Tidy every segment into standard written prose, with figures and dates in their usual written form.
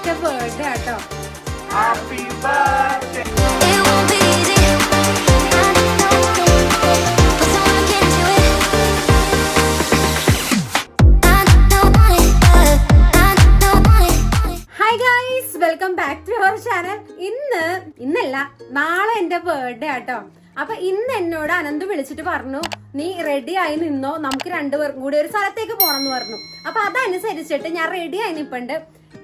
എന്റെ ബർത്ത്ഡേ ആട്ടോ. Happy birthday. Hi guys, welcome back to our channel. ഇന്നല്ല നാളെ എന്റെ ബർത്ത്ഡേ ആട്ടോ. അപ്പൊ ഇന്ന് എന്നോട് അനന്ത് വിളിച്ചിട്ട് പറഞ്ഞു, നീ റെഡി ആയി നിന്നോ, നമുക്ക് രണ്ടുപേർക്കും കൂടി ഒരു സ്ഥലത്തേക്ക് പോണം എന്ന് പറഞ്ഞു. അപ്പൊ അതനുസരിച്ചിട്ട് ഞാൻ റെഡി ആയി നിപ്പുണ്ട്.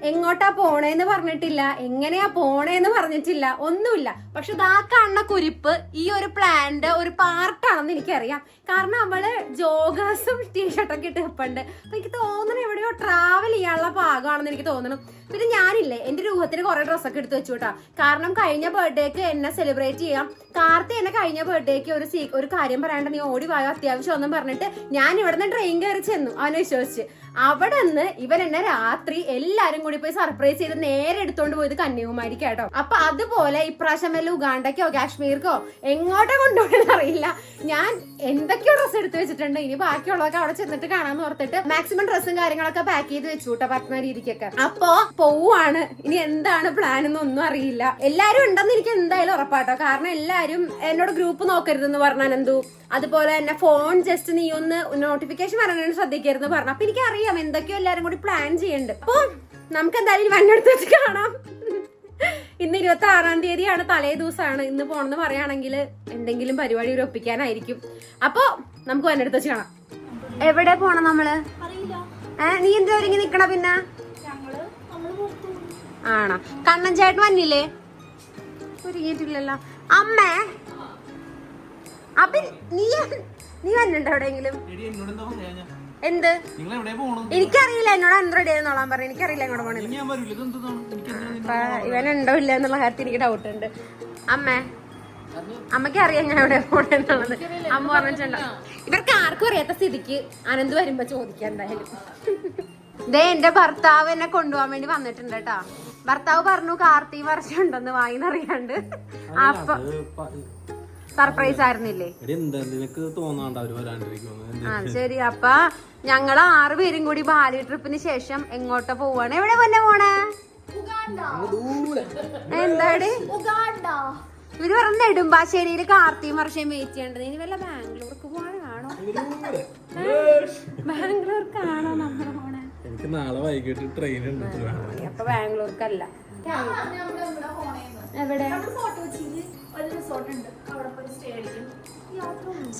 എങ്ങോട്ടാ പോണേന്ന് പറഞ്ഞിട്ടില്ല, എങ്ങനെയാ പോണേന്ന് പറഞ്ഞിട്ടില്ല, ഒന്നുമില്ല. പക്ഷെ ഇതാ കാണുന്ന കുരിപ്പ് ഈ ഒരു പ്ലാന്റെ ഒരു പാർട്ടാണെന്ന് എനിക്കറിയാം. കാരണം അവള് ജോഗേഴ്സും ടീഷർട്ടൊക്കെ ഇട്ട് നിപ്പുണ്ട്. അപ്പൊ എനിക്ക് തോന്നുന്നു എവിടെയോ ട്രാവൽ ചെയ്യാനുള്ള പാകമാണെന്ന് എനിക്ക് തോന്നുന്നു. പിന്നെ ഞാനില്ലേ എന്റെ രൂപത്തിന് കുറെ ഡ്രസ്സൊക്കെ എടുത്ത് വെച്ചു കേട്ടാ. കാരണം കഴിഞ്ഞ ബർത്ത്ഡേക്ക് എന്നെ സെലിബ്രേറ്റ് ചെയ്യാം. കാർത്തി എന്നെ കഴിഞ്ഞ ബർത്ത്ഡേക്ക് ഒരു കാര്യം പറയാണ്ട് നീ ഓടി വായോ അത്യാവശ്യം ഒന്നും പറഞ്ഞിട്ട് ഞാൻ ഇവിടെ നിന്ന് ട്രെയിൻ കയറി ചെന്നു അവനെ വിശ്വസിച്ച്. അവിടെ നിന്ന് ഇവൻ എന്നെ രാത്രി എല്ലാരും കൂടി പോയി സർപ്രൈസ് ചെയ്ത് നേരെ എടുത്തോണ്ട് പോയത് കന്യാകുമാരിക്ക് കേട്ടോ. അപ്പൊ അതുപോലെ ഇപ്രാവശ്യം വല്ല ഉഗാണ്ടയ്ക്കോ കാശ്മീർക്കോ എങ്ങോട്ടാ കൊണ്ടുപോയെന്ന് അറിയില്ല. ഞാൻ എന്തൊക്കെയോ ഡ്രസ്സ് എടുത്ത് വെച്ചിട്ടുണ്ട്. ഇനി ബാക്കിയുള്ളതൊക്കെ അവിടെ ചെന്നിട്ട് കാണാന്ന് ഓർത്തിട്ട് മാക്സിമം ഡ്രസ്സും കാര്യങ്ങളൊക്കെ പാക്ക് ചെയ്ത് വെച്ചു കേട്ടോ, പറ്റുന്ന രീതിക്കൊക്കെ. അപ്പൊ പോവാണ്. ഇനി എന്താണ് പ്ലാൻ എന്നൊന്നും അറിയില്ല. എല്ലാരും ഉണ്ടെന്ന് എനിക്ക് എന്തായാലും ഉറപ്പാട്ടോ. കാരണം എല്ലാരും എന്നോട് ഗ്രൂപ്പ് നോക്കരുതെന്ന് പറഞ്ഞാൽ എന്തു, അതുപോലെ തന്നെ ഫോൺ ജസ്റ്റ് നീ ഒന്ന് നോട്ടിഫിക്കേഷൻ വരാനാണ് ശ്രദ്ധിക്കരുതെന്ന് പറഞ്ഞു. അപ്പൊ എനിക്കറിയാം എന്തൊക്കെയോ എല്ലാരും കൂടി പ്ലാൻ ചെയ്യുന്നുണ്ട്. അപ്പൊ നമുക്ക് എന്തായാലും വന്നെടുത്ത് വെച്ച് കാണാം. ഇന്ന് 26-ാം തീയതിയാണ്, തലേ ദിവസമാണ്. ഇന്ന് പോണെന്ന് പറയുകയാണെങ്കിൽ എന്തെങ്കിലും പരിപാടി ഒരു ഒപ്പിക്കാനായിരിക്കും. അപ്പൊ നമുക്ക് വന്നെടുത്ത് വെച്ച് കാണാം. എവിടെ പോണം നമ്മള്? നീ എന്താ ഒരുങ്ങി നിക്കണ? പിന്നെ ആണോ? കണ്ണൻ ചേട്ടൻ വന്നില്ലേ? ഒരുങ്ങിയിട്ടില്ലല്ലോ. അമ്മേ അപ്പൊ നീ വന്നിട്ടുണ്ടോ എവിടെയെങ്കിലും? എന്ത്? എനിക്കറിയില്ല. എന്നോട് അന്ന് റെഡി ആയെന്നോളാൻ പറഞ്ഞു. എനിക്കറിയില്ല എങ്ങോട്ട് പോണേ. ഇവനുണ്ടോ ഇല്ല എന്നുള്ള കാര്യത്തിൽ എനിക്ക് ഡൗട്ട് ഉണ്ട്. അമ്മയ്ക്ക് അറിയാം ഞാൻ എവിടെ പോണെന്നുള്ളത്. അമ്മ പറഞ്ഞിട്ടുണ്ടോ? ഇവർക്ക് ആർക്കും അറിയാത്ത സ്ഥിതിക്ക് അനന്ത് വരുമ്പോ ചോദിക്കാം എന്തായാലും. ദേ എന്റെ ഭർത്താവ് എന്നെ കൊണ്ടുപോകാൻ വേണ്ടി വന്നിട്ടുണ്ട് കേട്ടാ. ഭർത്താവ് പറഞ്ഞു കാർത്തി വർഷം ഉണ്ടെന്ന് വാങ്ങിന്നറിയാണ്ട്. അപ്പൊ സർപ്രൈസ് ആയിരുന്നില്ലേ? ശരി. അപ്പൊ ഞങ്ങള് 6 പേരും കൂടി ബാലി ട്രിപ്പിന് ശേഷം എങ്ങോട്ടാ പോവാണ്? എവിടെ പോന്നെ പോണേ? എന്താണ് ഇവര് പറഞ്ഞ നെടുമ്പാശ്ശേരിയില് കാർത്തിയും വർഷം വെയിറ്റ് ചെയ്യേണ്ടത്. ഇനി വല്ല ബാംഗ്ലൂർക്ക് പോകാനാണോ? ബാംഗ്ലൂർക്കാണോ നമ്മള് പോണേ? എനിക്ക് നാളെ വൈകിട്ട് ട്രെയിൻ ഉണ്ട്. അപ്പൊ ബാംഗ്ലൂർക്കല്ല. എവിടെ?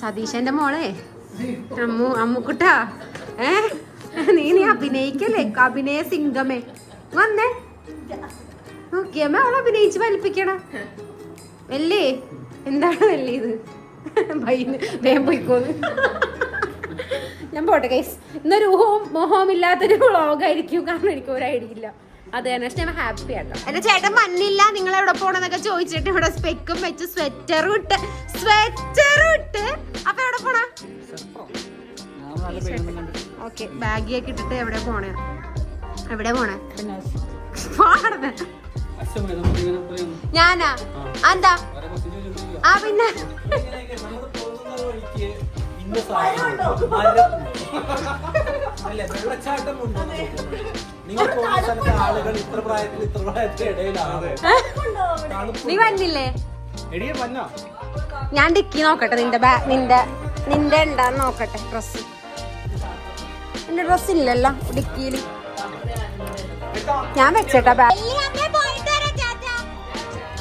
സതീശന്റെ മോളെ അമ്മുക്കുട്ടാ, നീ അഭിനയിക്കല്ലേ? അഭിനയ സിംഗമേ വന്നേ നോക്കിയമ്മ അവളെ അഭിനയിച്ച് വലിപ്പിക്കണ അല്ലേ? എന്താണ് വല്ലേ ഇത്? വേഗം പോയിക്കോന്ന്. ഞാൻ പോട്ടെ ഗൈസ്. ഇന്നൊരു മോഹവും ഇല്ലാത്തൊരു വ്ളോഗായിരിക്കും. കാരണം എനിക്ക് ഒരു ഐഡിയ ഇല്ല. അത് തന്നെ ഞാൻ ഹാപ്പി ആട്ടോ. എന്റെ ചേട്ടൻ മഞ്ഞില്ല നിങ്ങൾ എവിടെ പോണെന്നൊക്കെ ചോദിച്ചിട്ട് ഇവിടെ സ്പെക്കും വെച്ച് സ്വെറ്ററും ഇട്ട് അപ്പൊ എവിടെ പോണ? ഓക്കെ, ബാഗിയൊക്കെ ഇട്ടിട്ട് എവിടെ പോണേ? ഞാനാ? എന്താ? പിന്നെ നീ വന്നില്ലേ? ഞാൻ ഡിക്കി നോക്കട്ടെ. നിന്റെ ഉണ്ടാന്ന് നോക്കട്ടെ. ഡ്രസ് എന്റെ ഡ്രസ് ഇല്ലല്ലോ ഡിക്കിയില്. ഞാൻ വെച്ചേട്ടാ ബാഗ്.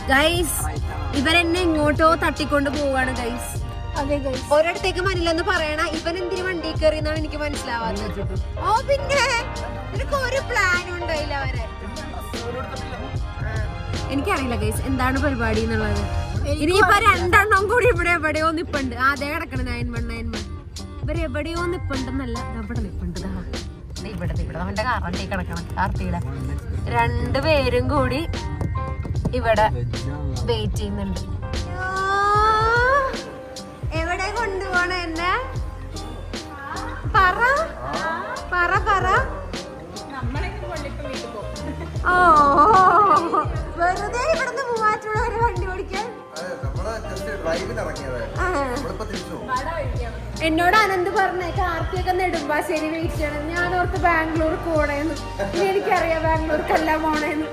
ഗൈസ് ഇവരെന്നെ എങ്ങോട്ടോ തട്ടിക്കൊണ്ട് പോവാണ് ഗൈസ്. ഒരിടത്തേക്ക് മനില്ലെന്ന് പറയണ. ഇവൻ എന്തിനു വണ്ടി കയറി എന്നാണ് എനിക്ക് മനസ്സിലാവാത്തത്. ഓ പിന്നെ എനിക്ക് ഒരു പ്ലാനും ഉണ്ടായില്ല അവരെ. എനിക്കറിയില്ല ഗൈസ് എന്താണ് പരിപാടി എന്നുള്ളത്. ഇനിയിപ്പൊ 2 എണ്ണം കൂടി ഇവിടെ എവിടെയോ നിപ്പുണ്ട്. അതേ കിടക്കണ 9191 ഇവര് എവിടെയോ നിപ്പുണ്ടെന്നല്ല, ഇവിടെ നിപ്പുണ്ട്. ഇവിടെ അവന്റെ കാറണ്ടി കിടക്കണം. കാർത്തിയുടെ 2 പേരും കൂടി ഇവിടെ വെയിറ്റ് ചെയ്യുന്നുണ്ട്. എവിടെ കൊണ്ടുപോണ എന്നെ? പറ. ഓ വെറുതെ ഇവിടുന്ന് മൂവാറ്റുള്ള ഒരു വണ്ടി ഓടിക്കാൻ എന്നോട് അനന്ത് പറഞ്ഞേ കാർത്തിയൊക്കെ നെടുമ്പാശ്ശേരി വെയിറ്റ് ചെയ്യണം. ഞാൻ ഓർത്ത് ബാംഗ്ലൂർ പോണേന്ന്. എനിക്കറിയാം ബാംഗ്ലൂർക്കെല്ലാം പോണേന്ന്.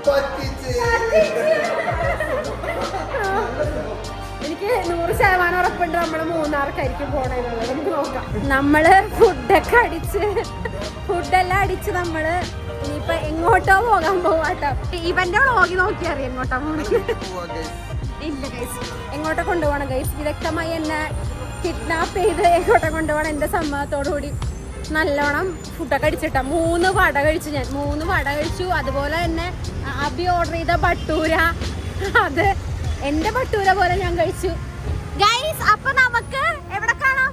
എനിക്ക് 100% ഉറപ്പുണ്ട് നമ്മള് മൂന്നാർക്കായിരിക്കും പോണേന്നുള്ളത്. നമുക്ക് നോക്കാം. നമ്മള് ഫുഡെല്ലാം അടിച്ച് നമ്മള് ഇനിയിപ്പൊ എങ്ങോട്ടോ പോകാൻ പോവാട്ടോ. ഇവന്റെ വ്ളോഗി നോക്കി അറിയാം എങ്ങോട്ടാ പോകണം. ഇല്ല ഗൈസ്, എങ്ങോട്ടോ കൊണ്ടുപോകണം ഗൈസ്. വിദഗ്ധമായി എന്നെ കിഡ്നാപ്പ് ചെയ്ത് എങ്ങോട്ടോ കൊണ്ടുപോകണം. എന്റെ സമ്മതത്തോടുകൂടി നല്ലോണം ഫുഡൊക്കെ അടിച്ചിട്ടാ. 3 വട കഴിച്ചു ഞാൻ. 3 വട കഴിച്ചു. അതുപോലെ തന്നെ അബി ഓർഡർ ചെയ്ത ഭട്ടൂര, അത് എന്റെ ഭട്ടൂര പോലെ ഞാൻ കഴിച്ചു ഗൈസ്. അപ്പൊ നമുക്ക് എവിടെ കാണാം?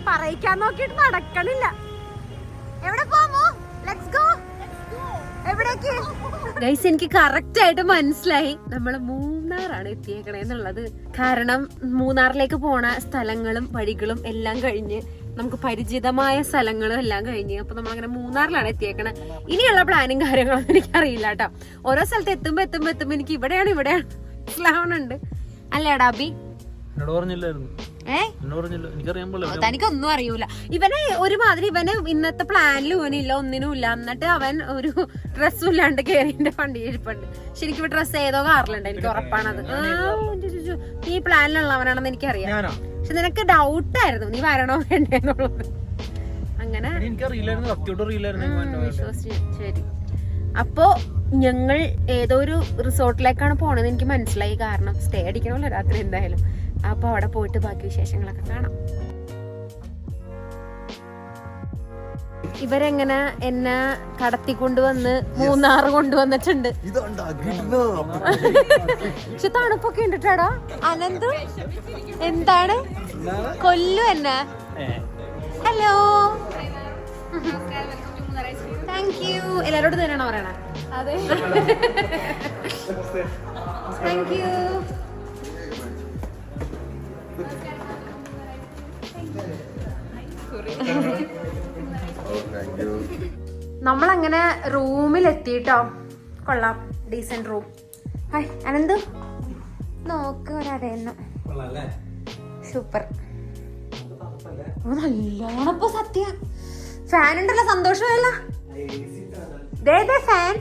പറയിക്കാൻ നോക്കിയിട്ട് നടക്കണില്ല. എവിടെ പോമോ? Let's go. എവിടേക്ക് ഗൈസ്? എനിക്ക് കറക്റ്റ് ആയിട്ട് മനസ്സിലായി നമ്മള് മൂന്നാറാണ് എത്തിയേക്കണേ എന്നുള്ളത്. കാരണം മൂന്നാറിലേക്ക് പോണ സ്ഥലങ്ങളും വഴികളും എല്ലാം കഴിഞ്ഞ് നമുക്ക് പരിചിതമായ സ്ഥലങ്ങളും എല്ലാം കഴിഞ്ഞ് അപ്പൊ നമ്മളങ്ങനെ മൂന്നാറിലാണ് എത്തിയേക്കണേ. ഇനിയുള്ള പ്ലാനും കാര്യങ്ങളൊന്നും എനിക്കറിയില്ല കേട്ടോ. ഓരോ സ്ഥലത്ത് എത്തുമ്പോ എനിക്ക് ഇവിടെയാണ് മനസ്സിലാവണുണ്ട്. അല്ലേടാ അബി? തനിക്കൊന്നും അറിയൂല. ഇവനെ ഒരുമാതിരി ഇന്നത്തെ പ്ലാനിൽ ഇവനില്ല, ഒന്നിനും ഇല്ല. എന്നിട്ട് അവൻ ഒരു ഡ്രസ്സും ഇല്ലാണ്ട് കേറിന്റെ വണ്ടി ഇരിപ്പുണ്ട്. ശരിക്കും ഡ്രസ്സ് ഏതോ കാറിലുണ്ട്, എനിക്ക് ഉറപ്പാണത്. ഈ പ്ലാനിലുള്ളവനാണെന്ന് എനിക്കറിയാം. പക്ഷെ നിനക്ക് ഡൗട്ടായിരുന്നു നീ വരണോ വേണ്ടേന്നുള്ളത്. അങ്ങനെ വിശ്വസിച്ചു. ശരി, അപ്പോ ഞങ്ങൾ ഏതോ ഒരു റിസോർട്ടിലേക്കാണ് പോണതെന്ന് എനിക്ക് മനസ്സിലായി. കാരണം സ്റ്റേ അടിക്കണമല്ലോ രാത്രി എന്തായാലും. അപ്പൊ അവിടെ പോയിട്ട് ബാക്കി വിശേഷങ്ങളൊക്കെ കാണാം. ഇവരെങ്ങനെ എന്നെ കടത്തിക്കൊണ്ടുവന്ന് മൂന്നാറ് കൊണ്ടുവന്നിട്ടുണ്ട്. പക്ഷെ തണുപ്പൊക്കെ ഉണ്ടിട്ടാടാ. അനന്ത് എന്താണ് കൊല്ലു എന്നെ? Hello, thank you. എല്ലാരോടും തന്നെയാണോ പറയണേ? അതെ, താങ്ക് യു. നമ്മളങ്ങനെ റൂമിലെത്തിട്ടോ. കൊള്ളാം, ഡീസന്റ് റൂം. ഹായ് അനന്ത്, നോക്ക് ഒരേന്ന്. സൂപ്പർ. നല്ലോണം ഇപ്പൊ സത്യ ഫാൻ ഉണ്ടല്ലോ, സന്തോഷമല്ല. ഫാൻ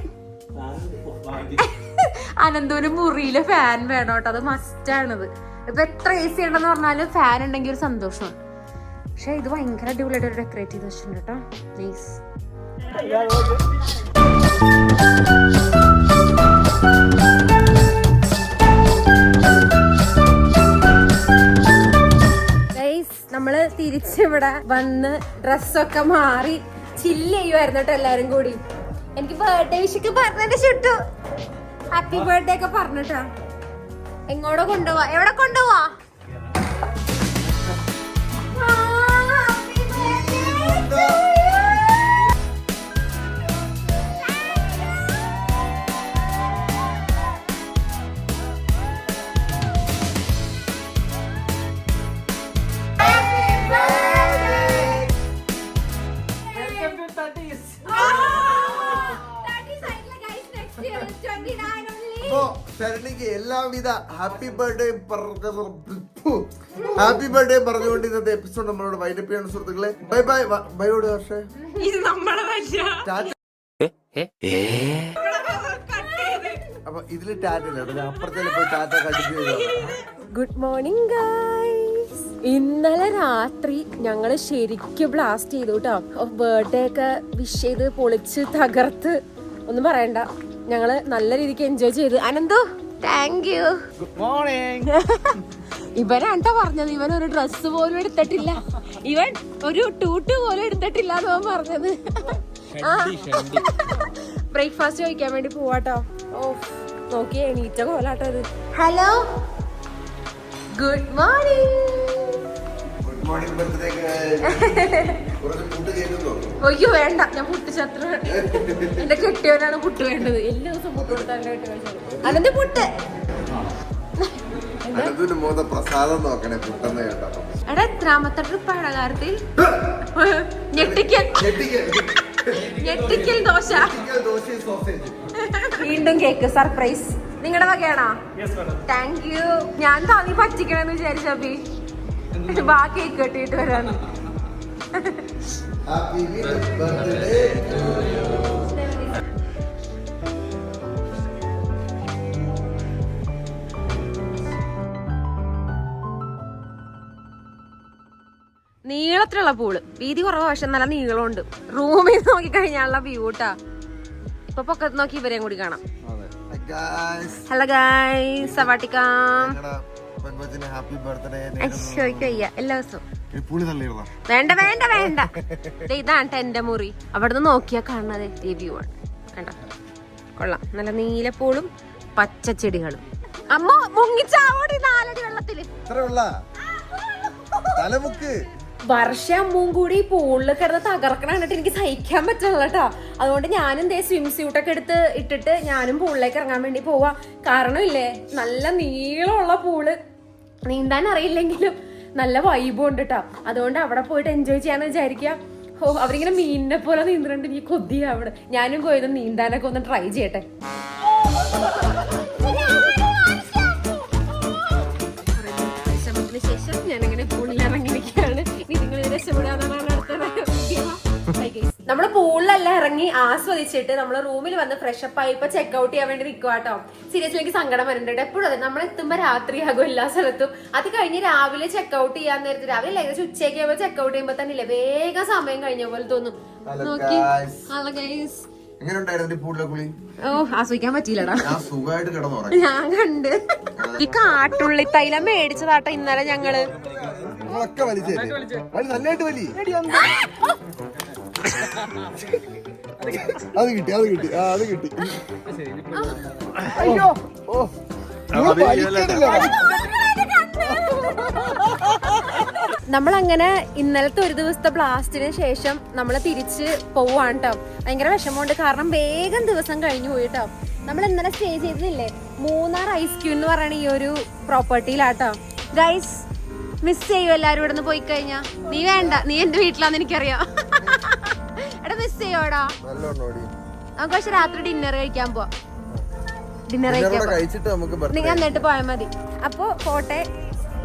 അനന്തൂന് മുറിയിലെ ഫാൻ വേണം കേട്ടോ, അത് മസ്റ്റാണത്. ഇപ്പൊ എത്ര AC ഉണ്ടെന്ന് പറഞ്ഞാലും ഫാൻ ഉണ്ടെങ്കിൽ ഒരു സന്തോഷമാണ്. പക്ഷെ ഇത് ഭയങ്കര അടിപൊളിയായിട്ട് ഒരു ഡെക്കറേറ്റ് ചെയ്ത് വെച്ചിട്ടുണ്ട് കേട്ടോ. നൈസ്. നമ്മള് തിരിച്ചിവിടെ വന്ന് ഡ്രസ്സൊക്കെ മാറി ചില്ല് ചെയ്യുമായിരുന്നു കേട്ടോ എല്ലാരും കൂടി. എനിക്ക് ബർത്ത്ഡേ വിഷൊക്കെ പറഞ്ഞിട്ട് ചുട്ടു. ഹാപ്പി ബർത്ത്ഡേ ഒക്കെ പറഞ്ഞിട്ടാ. എങ്ങോട്ടോ കൊണ്ടുപോവാ? എവിടെ കൊണ്ടുപോവാ? എല്ലാവിധ ഹാപ്പി ബർത്ത്ഡേ പറഞ്ഞുകൊണ്ട് ഇന്നത്തെ എപ്പിസോഡ് നമ്മളോട് വൈൻഡപ്പ് ചെയ്യണം സുഹൃത്തുക്കളെ. Bye bye. ബൈയോട് പക്ഷേ അപ്പൊ ഇതില് ടാറ്റ ഇല്ല, അപ്പുറത്തെ പോയി ടാറ്റ കണ്ടിന്യൂ ചെയ്തോ. Good morning guys. ഇന്നലെ രാത്രി ഞങ്ങള് ശരിക്കും ബ്ലാസ്റ്റ് ചെയ്തു കേട്ടോ. ബർത്ത്ഡേ ഒക്കെ വിഷ് ചെയ്ത് പൊളിച്ച് തകർത്ത് ഒന്നും പറയണ്ട. ഞങ്ങള് നല്ല രീതിക്ക് എൻജോയ് ചെയ്ത്. അനന്തോ താങ്ക് യു. Good morning. ഇവനാണ്ടാ പറഞ്ഞത് ഇവൻ ഒരു ഡ്രസ്സ് പോലും എടുത്തിട്ടില്ല, ഇവൻ ഒരു ടൂട്ട് പോലും എടുത്തിട്ടില്ല എന്ന് പറഞ്ഞത്. ബ്രേക്ക്ഫാസ്റ്റ് കഴിക്കാൻ വേണ്ടി പോവാട്ടോ. ഓ നോക്കി എണീറ്റ കോലാട്ടോ ഇത്. Hello, good morning. അയ്യോ വേണ്ട, ഞാൻ പുട്ടിച്ചത്ര എന്റെ കെട്ടിയവനാണ് പുട്ട് വേണ്ടത്. എല്ലാ ദിവസവും പുട്ട് കൊടുത്താൽ അനന്ത് പുട്ട്. എടാ എത്രാമത്തെ ട്രിപ്പാണ് കാര്യത്തിൽ? ഞെട്ടിക്കൽ ദോശ. വീണ്ടും കേക്ക് സർപ്രൈസ്. നിങ്ങളുടെ വകയാണോ? Thank you. ഞാൻ താങ്ങി പറ്റിക്കണെന്ന് വിചാരിച്ചു അബി. ബാക്കി കെട്ടിയിട്ട് വരാന്ന്. Happy birthday to you. നീളത്തിലുള്ള പൂള്, വീതി കുറവ് പക്ഷെ നല്ല നീളമുണ്ട്. റൂമിൽ നോക്കി കഴിഞ്ഞാലുള്ള വ്യൂ ട്ടാ. ഇപ്പൊ പൊക്കത്ത് നോക്കി ഇവരെയും കൂടി കാണാം. ഹലോ ഗൈസ്, സവാട്ടിക്കാം. Happy birthday. എല്ലാ ദിവസവും വേണ്ട വേണ്ട വേണ്ട. ഇതാണ് എന്റെ മുറി. അവിടുന്ന് നോക്കിയാ കാണുന്നത് ഈ വ്യൂ ആണ്. കണ്ടോ, കൊള്ളാം. നല്ല നീലപ്പൂളും പച്ചച്ചെടികളും. അമ്മ മുങ്ങിച്ചാവോടി 4 അടി വെള്ളത്തില്. വർഷമ്മൂം കൂടി പൂളിൽ കിടന്ന് തകർക്കണ കണ്ടിട്ട് എനിക്ക് സഹിക്കാൻ പറ്റില്ല കേട്ടോ. അതുകൊണ്ട് ഞാനും ദേ സ്വിം സ്യൂട്ടൊക്കെ എടുത്ത് ഇട്ടിട്ട് ഞാനും പൂളിലേക്ക് ഇറങ്ങാൻ വേണ്ടി പോവാ. കാരണം ഇല്ലേ, നല്ല നീളമുള്ള പൂള്, നീന്താൻ അറിയില്ലെങ്കിലും നല്ല വൈബും ഉണ്ട് കേട്ടോ. അതുകൊണ്ട് അവിടെ പോയിട്ട് എൻജോയ് ചെയ്യാന്ന് വിചാരിക്കുക. ഓ, അവരിങ്ങനെ മീനിനെ പോലെ നീന്തുന്നുണ്ട്. എനിക്ക് കൊതിയാ അവിടെ. ഞാനും പോയത് നീന്താനൊക്കെ ഒന്ന് ട്രൈ ചെയ്യട്ടെ. ശേഷം ഞാനിങ്ങനെ പൂളിൽ ഇറങ്ങിയിരിക്കുകയാണ്. നിങ്ങൾ രക്ഷപ്പെടാന്നാണ് നമ്മള് പൂളിലെല്ലാം ഇറങ്ങി ആസ്വദിച്ചിട്ട് നമ്മള് റൂമിൽ വന്ന് ഫ്രഷപ്പ് ആയി ഇപ്പൊ ചെക്ക്ഔട്ട് ചെയ്യാൻ വേണ്ടി നിൽക്കുക കേട്ടോ. സീരിയസ്ലി എനിക്ക് സങ്കടം വരുന്നുണ്ട്. എപ്പോഴും അതെ, നമ്മൾ എത്തുമ്പോ രാത്രിയാകും എല്ലാ സ്ഥലത്തും. അത് കഴിഞ്ഞ് രാവിലെ ചെക്ക്ഔട്ട് ചെയ്യാൻ നേരത്തെ രാവിലെ ഏകദേശം ഉച്ചയ്ക്ക് ആകുമ്പോൾ ചെക്ക്ഔട്ട് ചെയ്യുമ്പോ തന്നെ ഇല്ലേ വേഗം സമയം കഴിഞ്ഞ പോലെ തോന്നും. നോക്കി ഓ, ആസ്വദിക്കാൻ പറ്റിയില്ലടാ. ഞാൻ കണ്ട് ഈ കാട്ടുള്ളി തൈലം മേടിച്ചതാട്ടോ ഇന്നലെ ഞങ്ങള്. അത് കിട്ടി, അത് കിട്ടി, അത് കിട്ടി. അയ്യോ, നമ്മളങ്ങനെ ഇന്നലത്തെ ഒരു ദിവസത്തെ ബ്ലാസ്റ്റിന് ശേഷം നമ്മള് തിരിച്ച് പോവാണ് കേട്ടോ. ഭയങ്കര വിഷമമുണ്ട്, കാരണം വേഗം ദിവസം കഴിഞ്ഞു പോയിട്ടോ. നമ്മൾ ഇന്നലെ സ്റ്റേ ചെയ്തില്ലേ മൂന്നാർ ഐസ്ക്യൂ എന്ന് പറയുന്ന ഈ ഒരു പ്രോപ്പർട്ടിയിലാട്ടോ. ഗൈസ്, മിസ് ചെയ്യും എല്ലാരും ഇവിടെ നിന്ന് പോയി കഴിഞ്ഞാ. നീ വേണ്ട, നീ എന്റെ വീട്ടിലാന്ന് എനിക്കറിയാം. എടാ മിസ് ചെയ്യോടാ. നമുക്ക് പക്ഷെ രാത്രി ഡിന്നർ കഴിക്കാൻ പോവാം. ഡിന്നർ കഴിക്കാൻ നിങ്ങൾ എന്നിട്ട് പോയാൽ മതി. അപ്പൊ പോട്ടെ,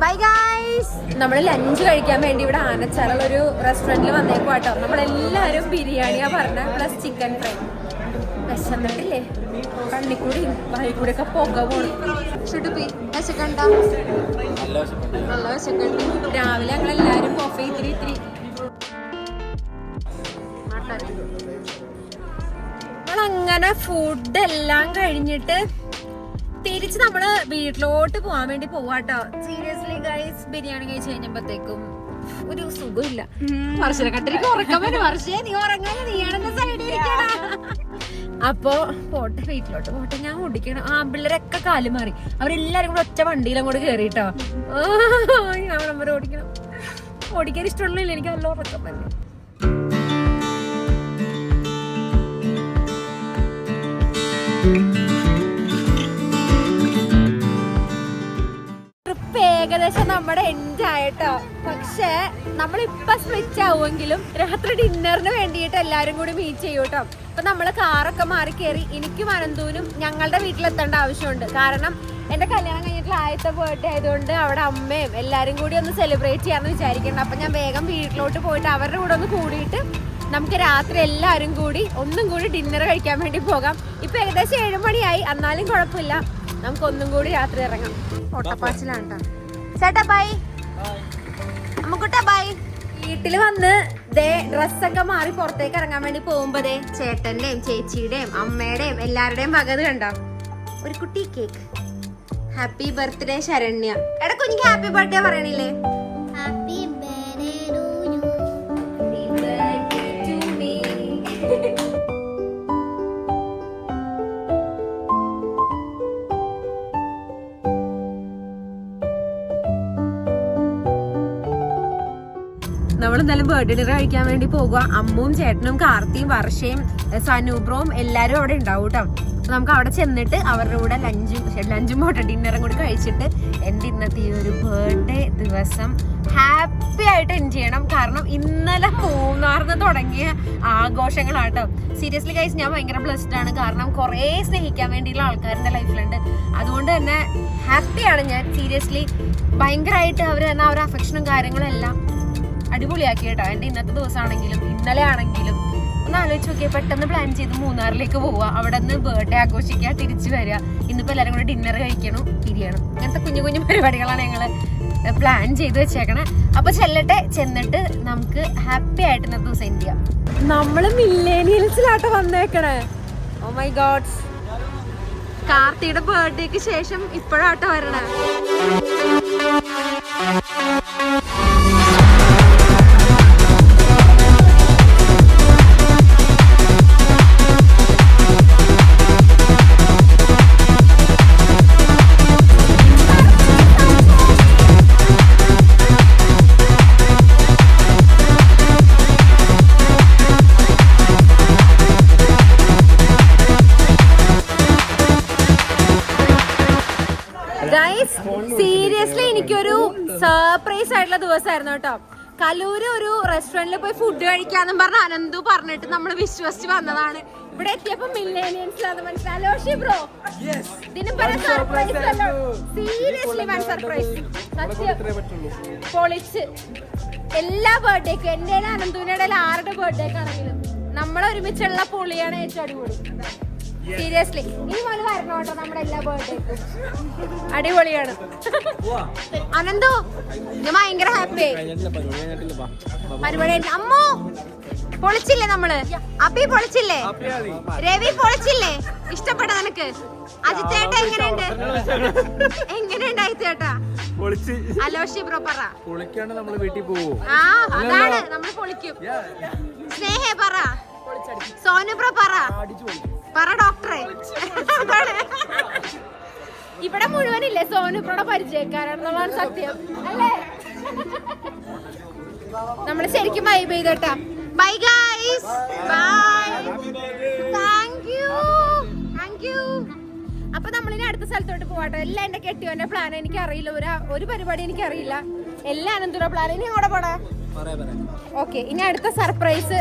ബൈ ഗൈസ്. നമ്മൾ ലഞ്ച് കഴിക്കാൻ വേണ്ടി ഇവിടെ ആനച്ചാലുള്ള ഒരു റെസ്റ്റോറന്റിൽ വന്നേക്കുവാട്ടോ. നമ്മളെല്ലാരും ബിരിയാണിയാ പറഞ്ഞ പ്ലസ് ചിക്കൻ ഫ്രൈ. വിശന്നിട്ടില്ലേ, കണ്ണിക്കൂടി വായിക്കൂടി ഒക്കെ പുക പോണം. വിശക്കണ്ട, നല്ല വിശക്കണ്ട്. രാവിലെ ഞങ്ങളെല്ലാരും കോഫി ഇത്തിരി നമ്മളങ്ങനെ ഫുഡ് എല്ലാം കഴിഞ്ഞിട്ട് തിരിച്ച് നമ്മള് വീട്ടിലോട്ട് പോവാൻ വേണ്ടി പോവാട്ടോ. സീരിയസ്ലി ഗൈസ്, ബിരിയാണി കഴിച്ച് കഴിഞ്ഞപ്പോഴത്തേക്കും ഒരു സുഖമില്ല. വർഷനെ കട്ടിലേക്ക് ഉറക്കാൻ പറ്റും. വർഷേ, നീ ഉറങ്ങാൻ നീയാണെന്ന സൈഡിൽ. അപ്പൊ പോട്ടെ, വീട്ടിലോട്ട് പോട്ടെ. ഞാൻ ഓടിക്കണം. പിള്ളേരൊക്കെ കാല് മാറി. അവരെല്ലാരും കൂടെ ഒറ്റ വണ്ടിയിലങ്ങോട്ട് കേറിട്ടോ. ഞാൻ നമ്പർ ഓടിക്കണം. ഓടിക്കാൻ ഇഷ്ടമുള്ള എനിക്ക് നല്ല ഉറക്കം തന്നെ. ട്രിപ്പ് ഏകദേശം നമ്മുടെ എൻഡ് ആയിട്ടോ. പക്ഷെ നമ്മളിപ്പൊ സ്വിച്ച് ആവുമെങ്കിലും രാത്രി ഡിന്നറിന് വേണ്ടിയിട്ട് എല്ലാരും കൂടി മീറ്റ് ചെയ്യൂട്ടോ. അപ്പൊ നമ്മള് കാറൊക്കെ മാറി കയറി എനിക്കും അനന്തൂനും ഞങ്ങളുടെ വീട്ടിലെത്തേണ്ട ആവശ്യമുണ്ട്. കാരണം എന്റെ കല്യാണം കഴിഞ്ഞിട്ടുള്ള ആദ്യത്തെ ബർത്ത്ഡേ ആയതുകൊണ്ട് അവിടെ അമ്മയും എല്ലാരും കൂടി ഒന്ന് സെലിബ്രേറ്റ് ചെയ്യാന്ന് വിചാരിക്കണ്ട. അപ്പൊ ഞാൻ വേഗം വീട്ടിലോട്ട് പോയിട്ട് അവരുടെ കൂടെ ഒന്ന് കൂടിയിട്ട് നമുക്ക് രാത്രി എല്ലാരും കൂടി ഒന്നും കൂടി ഡിന്നർ കഴിക്കാൻ വേണ്ടി പോകാം. ഇപ്പൊ ഏകദേശം 7 മണിയായി, എന്നാലും കുഴപ്പമില്ല. നമുക്ക് ഒന്നും കൂടി രാത്രി ഇറങ്ങാം. ഓട്ടപ്പാച്ചിലാണ് കേട്ടോ. ചേട്ടാ ബൈ, അമ്മക്കുട്ടാ ബൈ. വീട്ടിൽ വന്ന് ദേ ഡ്രസ്സൊക്കെ മാറി പുറത്തേക്ക് ഇറങ്ങാൻ വേണ്ടി പോകുമ്പോ ദേ ചേട്ടന്റെയും ചേച്ചിയുടെയും അമ്മയുടെയും എല്ലാവരുടെയും വകത് കണ്ടോ, ഒരു കുട്ടി കേക്ക്. Happy birthday Saranya. എടാ കുഞ്ഞിക്ക് ഹാപ്പി ബർത്ത്ഡേ പറയണില്ലേ? Happy birthday to you. നമ്മളെന്തായാലും ബർത്ത്ഡേ ഡിന്നർ കഴിക്കാൻ വേണ്ടി പോകുക. അമ്മും ചേട്ടനും കാർത്തിയും വർഷയും സനൂബ്രോവും എല്ലാരും അവിടെ ഉണ്ടാവും കേട്ടോ. നമുക്ക് അവിടെ ചെന്നിട്ട് അവരുടെ കൂടെ ലഞ്ചും പോട്ടെ ഡിന്നറും കൂടി കഴിച്ചിട്ട് എൻ്റെ ഇന്നത്തെ ഈ ഒരു ബർത്ത്ഡേ ദിവസം ഹാപ്പി ആയിട്ട് എൻജോയ് ചെയ്യണം. കാരണം ഇന്നലെ മൂന്നാറിന് തുടങ്ങിയ ആഘോഷങ്ങളാട്ടോ. സീരിയസ്ലി ഗൈസ്, ഞാൻ ഭയങ്കര ബ്ലെസ്ഡ് ആണ്. കാരണം കുറേ സ്നേഹിക്കാൻ വേണ്ടിയുള്ള ആൾക്കാർ എൻ്റെ ലൈഫിലുണ്ട്. അതുകൊണ്ട് തന്നെ ഹാപ്പിയാണ് ഞാൻ. സീരിയസ്ലി ഭയങ്കരമായിട്ട് അവർ തന്നെ ആ ഒരു അഫെക്ഷനും കാര്യങ്ങളും എല്ലാം അടിപൊളിയാക്കി കേട്ടോ. എൻ്റെ ഇന്നത്തെ ദിവസമാണെങ്കിലും ഇന്നലെ ആണെങ്കിലും ഒന്ന് ആലോചിച്ച് നോക്കിയാൽ പെട്ടെന്ന് പ്ലാൻ ചെയ്ത് മൂന്നാറിലേക്ക് പോവുക, അവിടെ നിന്ന് ബർത്ത്ഡേ ആഘോഷിക്കുക, തിരിച്ചു വരിക, ഇന്നിപ്പോൾ എല്ലാവരും കൂടെ ഡിന്നർ കഴിക്കണം, തിരിയണം. അങ്ങനത്തെ കുഞ്ഞു കുഞ്ഞു പരിപാടികളാണ് ഞങ്ങൾ പ്ലാൻ ചെയ്ത് വെച്ചേക്കണേ. അപ്പൊ ചെന്നിട്ട് നമുക്ക് ഹാപ്പി ആയിട്ട് ഇന്നത്തെ ദിവസം എൻഡ് ചെയ്യാം. നമ്മള് മില്ലേനിയൽസിലാട്ടോ വന്നേക്കണേ. ഓ മൈ ഗോഡ്സ്, കാർത്തിയുടെ ബർത്ത്ഡേക്ക് ശേഷം ഇപ്പോഴാട്ടോ വരണേ. സീരിയസ്ലി എനിക്കൊരു സർപ്രൈസ് ആയിട്ടുള്ള ദിവസമായിരുന്നു കേട്ടോ. കലൂര് ഒരു റെസ്റ്റോറന്റിൽ പോയി ഫുഡ് കഴിക്കാന്നും പറഞ്ഞ അനന്തു പറഞ്ഞിട്ട് നമ്മൾ വിശ്വസിച്ച് വന്നതാണ്. ഇവിടെ എത്തിയപ്പോ മില്ലേനിയൻസിലാന്ന് മനസ്സിലാലോഷി ബ്രോ. ഇതിന് പറയുന്ന സർപ്രൈസ് അല്ലോ. Seriously one surprise. പൊളിച്ച് എല്ലാ ബർത്ത്ഡേക്കും എന്റെ അനന്തുവിന്റെ ഇടയിൽ ആരുടെ ബർത്ത്ഡേക്കാണെങ്കിലും നമ്മളെ ഒരുമിച്ചുള്ള പൊളിയാണ് ഏറ്റവും അടിപൊളി. സീരിയസ്ലി ഈ പോലെ വരണം കേട്ടോ നമ്മുടെ എല്ലാ ബർത്ത്ഡേക്കും. അടിപൊളിയാണ്. അനന്തു ഞാൻ ഭയങ്കര ഹാപ്പി പരിപാടി. അമ്മോ പൊളിച്ചില്ലേ നമ്മള്? അപ്പി പൊളിച്ചില്ലേ? രവി പൊളിച്ചില്ലേ? ഇഷ്ടപ്പെട്ട നിനക്ക്? അജിത്തേട്ട എങ്ങനെയുണ്ട്? എങ്ങനെയുണ്ട് അജിത്തേട്ടാ? അലോഷി ബ്രോ പറ. ആ അതാണ് നമ്മള് പൊളിക്കും. സ്നേഹേ പറ. സോനു ബ്രോ പറ. പറ ഡോക്ടറെ. ഇവിടെ മുഴുവനില്ലേ സോനുബ്രോടെ പരിചയക്കാരാണെന്നുള്ളതാണ് സത്യം അല്ലേ? നമ്മള് ശരിക്കും വൈബ് ചെയ്തോട്ടാ. Bye guys, bye, thank you. അപ്പൊ നമ്മളിനി അടുത്ത സ്ഥലത്തോട്ട് പോവാട്ടോ. എല്ലാം എന്റെ കെട്ടിയോന്റെ പ്ലാൻ. എനിക്ക് അറിയില്ല, ഒരു പരിപാടി എനിക്ക് അറിയില്ല. എല്ലാം അനന്തര പ്ലാൻ. ഇനി അങ്ങോട്ട് പോടാ. ഓക്കെ, ഇനി അടുത്ത സർപ്രൈസ്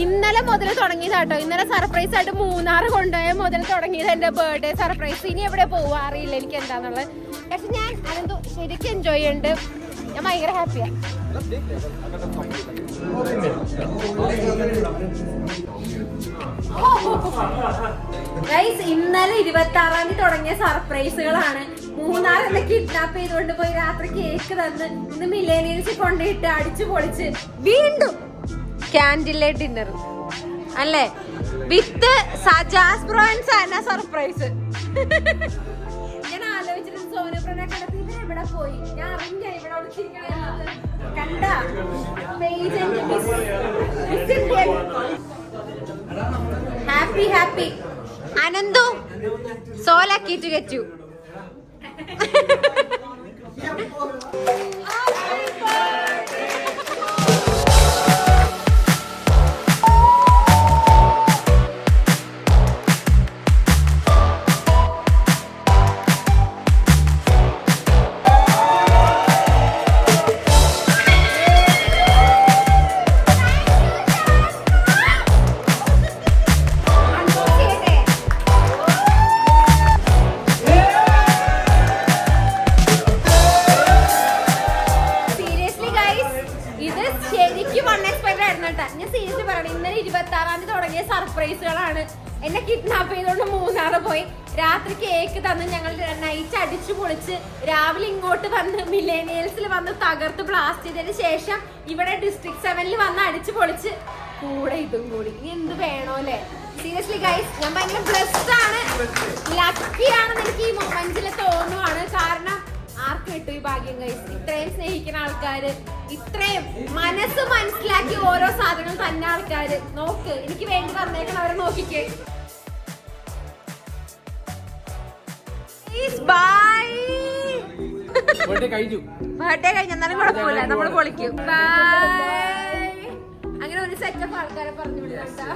ഇന്നലെ മുതൽ തുടങ്ങിയതാട്ടോ. ഇന്നലെ സർപ്രൈസ് ആയിട്ട് മൂന്നാറ് കൊണ്ടുപോയ മുതൽ തുടങ്ങിയത് എന്റെ ബർത്ത്ഡേ സർപ്രൈസ്. ഇനി എവിടെ പോവാ അറിയില്ല എനിക്ക് എന്താന്നുള്ളത്. പക്ഷെ ഞാൻ അനന്തു ശരിക്കും എൻജോയ് ചെയ്യുന്നുണ്ട്. ഞാൻ ഭയങ്കര ഹാപ്പിയാ. ഇന്നലെ 26-ാം തീയതി തുടങ്ങിയ സർപ്രൈസുകളാണ്. മൂന്നാർ എന്നെ കിഡ്നാപ്പ് ചെയ്തുകൊണ്ട് പോയി രാത്രി കേക്ക് തന്ന് ഇന്ന് മില്ലേനിയൽസ് കൊണ്ടിട്ട് അടിച്ചു പൊളിച്ച് വീണ്ടും ക്യാൻഡിൽ ലൈറ്റ് ഡിന്നർ അല്ലേ with Sajas bro and Sana surprise. ഞാൻ ആലോചിച്ചിട്ട് സോനുബ്രോനെ കണ്ടത് ഇവിടെ പോയി. ഞാൻ അറിഞ്ഞ ഇവിടെ കണ്ട happy Ananthu so lucky to get you. സർപ്രൈസുകളാണ്. എന്നെ കിഡ്നാപ്പ് ചെയ്തോണ്ട് മൂന്നാറ് പോയി രാത്രി കേക്ക് തന്ന് ഞങ്ങൾ നൈറ്റ് അടിച്ചു പൊളിച്ച് രാവിലെ ഇങ്ങോട്ട് വന്ന് മില്ലേനിയൽസിൽ വന്ന് തകർത്ത് ബ്ലാസ്റ്റ് ചെയ്തതിന് ശേഷം ഇവിടെ ഡിസ്ട്രിക്ട് 7-ൽ വന്ന് അടിച്ചു പൊളിച്ച് കൂടെ ഇതും കൂടി. ഇനി എന്ത് വേണോ അല്ലേ? സീരിയസ്ലി ഗൈസ്, ഞാൻ ഭയങ്കര ബ്ലെസ്ഡ് ആണ്, ലക്കിയാണെന്ന് എനിക്ക് ഈ മൊമെന്റിൽ തോന്നുവാണ്. കാരണം ആർക്ക് കിട്ടും ഈ ഭാഗ്യം ഗൈസ്? ഇത്രയും സ്നേഹിക്കുന്ന ആൾക്കാര്, ഇത്രയും മനസ്സ് മനസ്സിലാക്കി ഓരോ സാധനങ്ങൾ തന്നെ ആൾക്കാര്. നോക്ക്, എനിക്ക് വേണ്ടി വന്നേക്കണം, അവരെ നോക്കിക്കേ. ബർത്ത്ഡേ കഴിഞ്ഞു, എന്നാലും കുഴപ്പമില്ല, നമ്മള് പൊളിക്കും. ബൈ. അങ്ങനെ ഒരു സെറ്റ് ഓഫ് ആൾക്കാരെ പറഞ്ഞു വിടുന്നുണ്ടാ.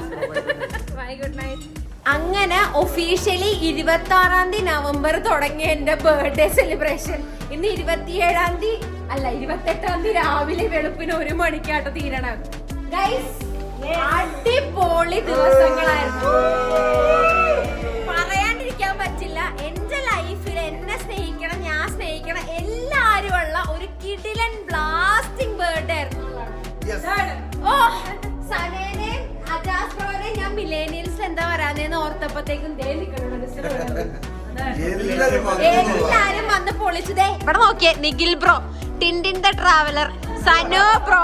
Bye, good night. അങ്ങനെ ഒഫീഷ്യലി 26 നവംബർ തുടങ്ങിയ എന്റെ ബർത്ത്ഡേ സെലിബ്രേഷൻ ഇന്ന് 28 രാവിലെ വെളുപ്പിന് 1 മണിക്കാട്ടോ തീരണം. ഗൈസ് അടിപൊളി ദിവസങ്ങളായിരുന്നു, പറയാണ്ടിരിക്കാൻ പറ്റില്ല. എന്റെ ലൈഫിൽ എന്നെ സ്നേഹിക്കണം, ഞാൻ സ്നേഹിക്കണം, എല്ലാരും ഉള്ള ഒരു കിടിലൻ ബ്ലാസ്റ്റിംഗ് ബർത്ത്ഡേ ആയിരുന്നു. ഓ സനേനെയും അജാസ്പ്രോനെയും ഞാൻ മിലേനിയൽസ് എന്താ പറയാന്നേന്ന് ഓർത്തപ്പത്തേക്കും എല്ലാരും വന്ന് പൊളിച്ചതേ. ഇവിടെ നോക്കിയേ, Nikhil bro, ടിൻഡിൻ the traveller, Suno bro,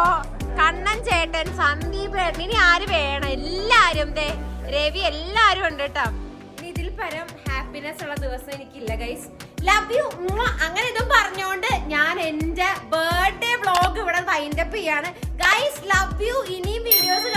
Kannan ചേട്ടൻ, സന്ദീപ് ഏട്ടൻ, ഇനി ആര് വേണം, എല്ലാരും ദേ രവി, എല്ലാരും ഉണ്ട് കേട്ടോ. ഇതിൽ പരം ഹാപ്പിനെസ് ഉള്ള ദിവസം എനിക്കില്ല ഗൈസ്. Love you. അങ്ങനെ ഇതും പറഞ്ഞോണ്ട് ഞാൻ എന്റെ ബർത്ത്ഡേ വ്ളോഗ് ഇവിടെ വൈൻഡപ്പ് ചെയ്യാണ് ഗൈസ്. Love you. ഇനിയും വീഡിയോസ്